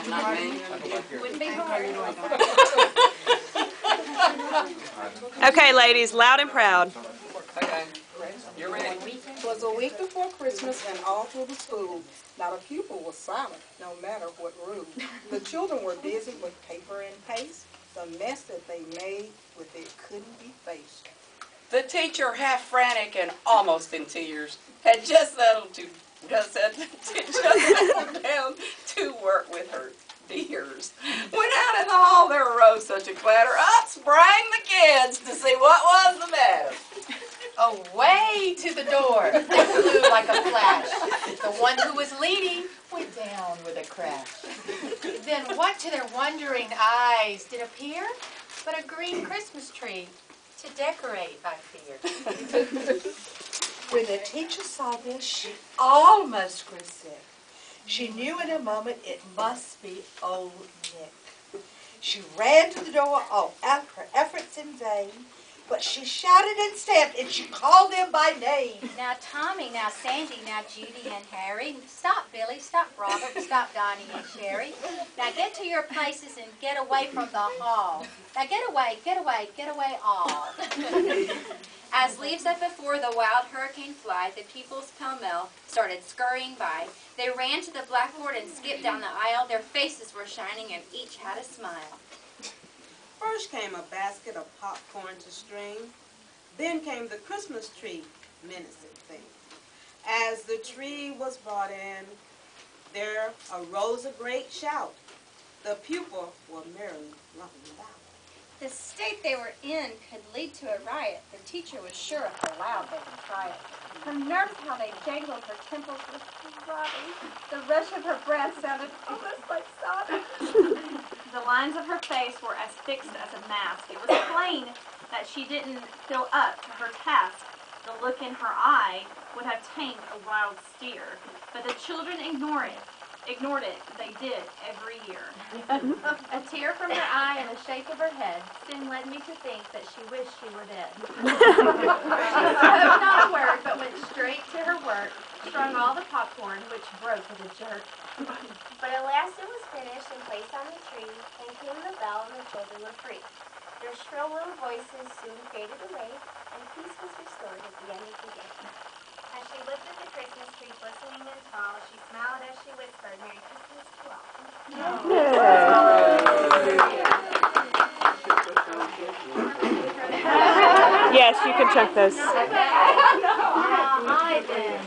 Wouldn't be hard. Okay, ladies, loud and proud. Okay, you're ready. It was a week before Christmas, and all through the school, not a pupil was silent, no matter what rule. The children were busy with paper and paste. The mess that they made with it couldn't be faced. The teacher, half frantic and almost in tears, had just settled down to work with her dears. When out in the hall there arose such a clatter, up sprang the kids to see what was the matter. Away to the door, they flew like a flash. The one who was leading went down with a crash. Then what to their wondering eyes did appear but a green Christmas tree to decorate, I fear. When the teacher saw this, she almost grew sick. She knew in a moment it must be old Nick. She ran to the door, all out her efforts in vain, but she shouted and stamped, and she called them by name. Now Tommy, now Sandy, now Judy and Harry. Stop Billy, stop Robert, stop Donnie and Sherry. Now get to your places and get away from the hall. Now get away, get away, get away all. As leaves that before the wild hurricane fly, the pupils pell-mell started scurrying by. They ran to the blackboard and skipped down the aisle. Their faces were shining and each had a smile. First came a basket of popcorn to string. Then came the Christmas tree, menacing thing. As the tree was brought in, there arose a great shout. The pupils were merrily running about. The state they were in could lead to a riot. The teacher was sure if allowed they would try it. Her nerves, how they jangled, her temples were throbbing. The rush of her breath sounded almost like sobbing. The lines of her face were as fixed as a mask. It was plain that she didn't feel up to her task. The look in her eye would have tamed a wild steer. But the children ignored it. They did every year. A tear from her eye and a shake of her head soon led me to think that she wished she were dead. She spoke not a word, but went straight to her work, strung all the popcorn, which broke with a jerk. But at last it was finished and placed on the tree, and came the bell and the children were free. Their shrill little voices soon faded away, and peace was restored at the end of the day. As she lifted the Christmas tree glistening and tall, she smiled as she whispered, "Merry Christmas to all." Yes, you can check those. I did.